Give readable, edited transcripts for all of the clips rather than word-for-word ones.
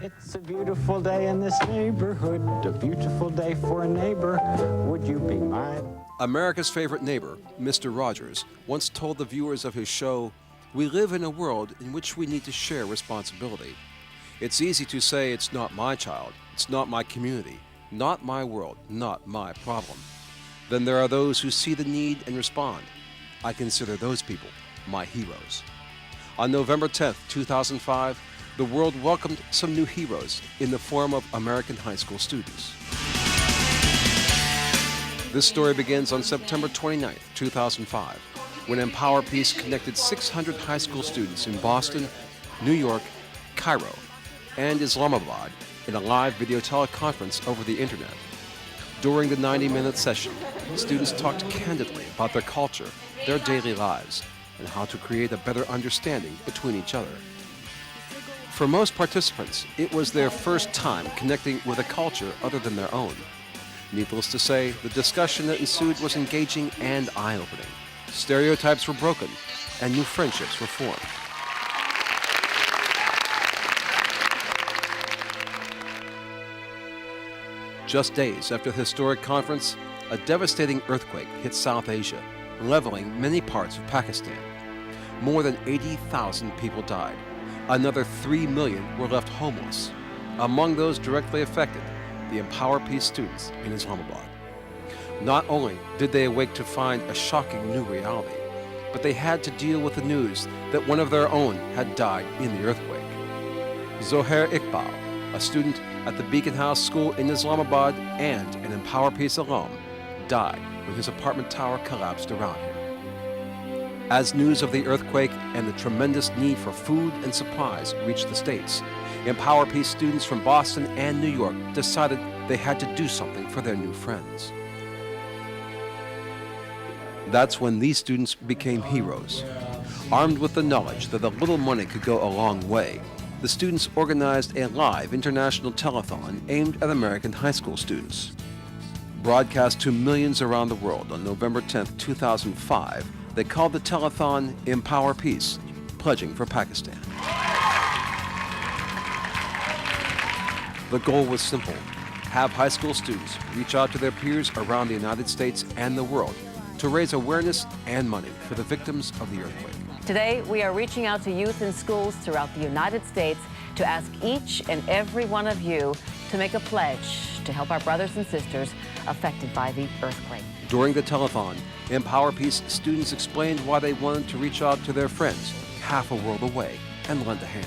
It's a beautiful day in this neighborhood, a beautiful day for a neighbor. Would you be mine? America's favorite neighbor, Mr. Rogers, once told the viewers of his show, "We live in a world in which we need to share responsibility. It's easy to say it's not my child, it's not my community, not my world, not my problem. Then there are those who see the need and respond. I consider those people my heroes." On November 10th, 2005, the world welcomed some new heroes in the form of American high school students. This story begins on September 29th, 2005, when Empower Peace connected 600 high school students in Boston, New York, Cairo, and Islamabad in a live video teleconference over the internet. During the 90-minute session, students talked candidly about their culture, their daily lives, and how to create a better understanding between each other. For most participants, it was their first time connecting with a culture other than their own. Needless to say, the discussion that ensued was engaging and eye-opening. Stereotypes were broken, and new friendships were formed. Just days after the historic conference, a devastating earthquake hit South Asia, leveling many parts of Pakistan. More than 80,000 people died. Another 3 million were left homeless. Among those directly affected, the Empower Peace students in Islamabad. Not only did they awake to find a shocking new reality, but they had to deal with the news that one of their own had died in the earthquake. Zohair Iqbal, a student at the Beacon House School in Islamabad and an Empower Peace alum, died when his apartment tower collapsed around him. As news of the earthquake and the tremendous need for food and supplies reached the States, Empower Peace students from Boston and New York decided they had to do something for their new friends. That's when these students became heroes. Armed with the knowledge that a little money could go a long way, the students organized a live international telethon aimed at American high school students. Broadcast to millions around the world on November 10th, 2005, they called the telethon Empower Peace, pledging for Pakistan. The goal was simple: have high school students reach out to their peers around the United States and the world to raise awareness and money for the victims of the earthquake. Today, we are reaching out to youth in schools throughout the United States to ask each and every one of you to make a pledge to help our brothers and sisters affected by the earthquake. During the telethon, Empower Peace students explained why they wanted to reach out to their friends half a world away and lend a hand.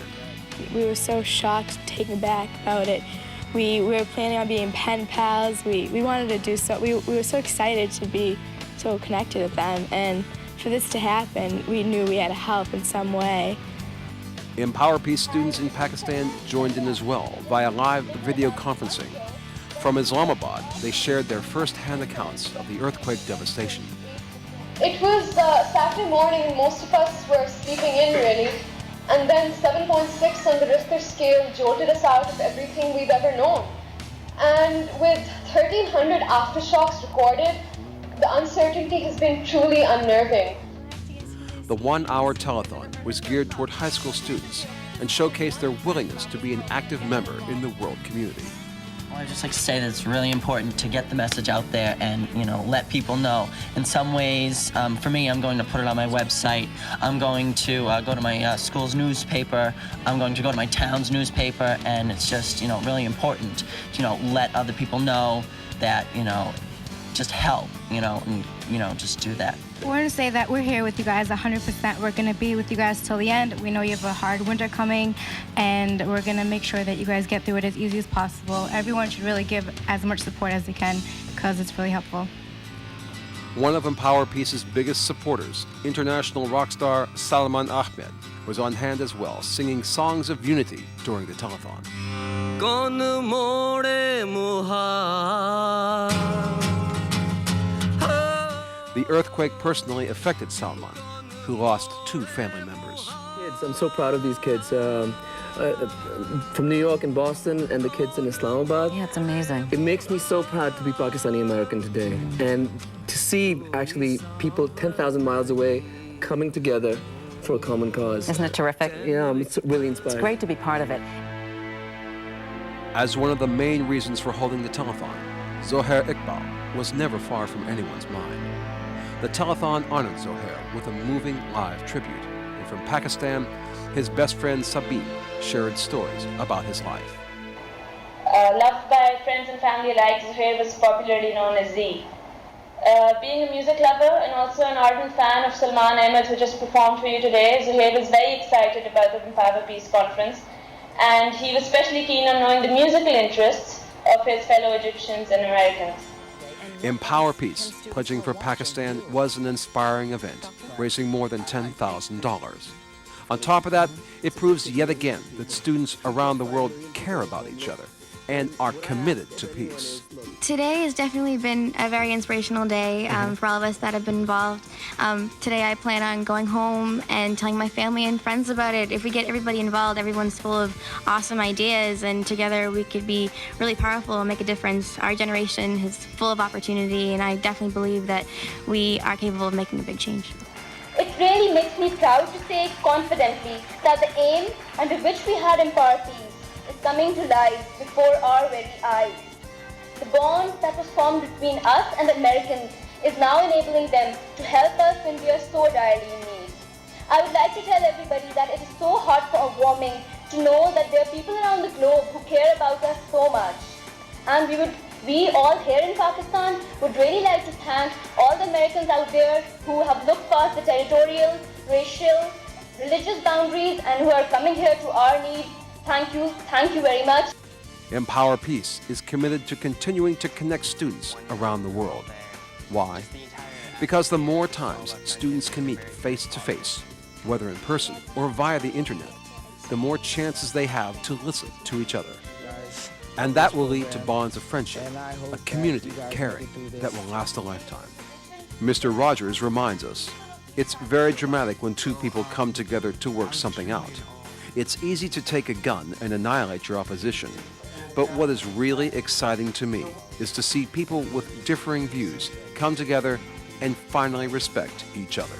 We were so shocked, taken aback about it. We were planning on being pen pals. We wanted to do so. We were so excited to be so connected with them. And for this to happen, we knew we had to help in some way. Empower Peace students in Pakistan joined in as well via live video conferencing. From Islamabad, they shared their first-hand accounts of the earthquake devastation. It was Saturday morning and most of us were sleeping in really. And then 7.6 on the Richter scale jolted us out of everything we've ever known. And with 1,300 aftershocks recorded, the uncertainty has been truly unnerving. The one-hour telethon was geared toward high school students and showcased their willingness to be an active member in the world community. Well, I'd just like to say that it's really important to get the message out there and, let people know. In some ways, for me, I'm going to put it on my website. I'm going to go to my school's newspaper. I'm going to go to my town's newspaper, and it's just, really important to, let other people know that, just help, and, just do that. I want to say that we're here with you guys 100%. We're going to be with you guys till the end. We know you have a hard winter coming, and we're going to make sure that you guys get through it as easy as possible. Everyone should really give as much support as they can because it's really helpful. One of Empower Peace's biggest supporters, international rock star Salman Ahmed, was on hand as well, singing songs of unity during the telethon. The earthquake personally affected Salman, who lost 2 family members. I'm so proud of these kids from New York and Boston and the kids in Islamabad. Yeah, it's amazing. It makes me so proud to be Pakistani American today and to see actually people 10,000 miles away coming together for a common cause. Isn't it terrific? Yeah, it's really inspiring. It's great to be part of it. As one of the main reasons for holding the telethon, Zohair Iqbal was never far from anyone's mind. The telethon honored Zohair with a moving live tribute, and from Pakistan, his best friend Sabine shared stories about his life. Loved by friends and family alike, Zohair was popularly known as Z. Being a music lover and also an ardent fan of Salman Ahmed, who just performed for you today, Zohair was very excited about the Empower Peace Conference, and he was especially keen on knowing the musical interests of his fellow Egyptians and Americans. Empower Peace, pledging for Pakistan, was an inspiring event, raising more than $10,000. On top of that, it proves yet again that students around the world care about each other and are committed to peace. Today has definitely been a very inspirational day for all of us that have been involved. Today I plan on going home and telling my family and friends about it. If we get everybody involved, everyone's full of awesome ideas, and together we could be really powerful and make a difference. Our generation is full of opportunity, and I definitely believe that we are capable of making a big change. It really makes me proud to say confidently that the aim under which we had Empower Peace is coming to life before our very eyes. The bond that was formed between us and the Americans is now enabling them to help us when we are so direly in need. I would like to tell everybody that it is so heartwarming to know that there are people around the globe who care about us so much. And we all here in Pakistan would really like to thank all the Americans out there who have looked past the territorial, racial, religious boundaries and who are coming here to our needs. Thank you very much. Empower Peace is committed to continuing to connect students around the world. Why? Because the more times students can meet face to face, whether in person or via the internet, the more chances they have to listen to each other. And that will lead to bonds of friendship, a community of caring that will last a lifetime. Mr. Rogers reminds us, it's very dramatic when two people come together to work something out. It's easy to take a gun and annihilate your opposition. But what is really exciting to me is to see people with differing views come together and finally respect each other.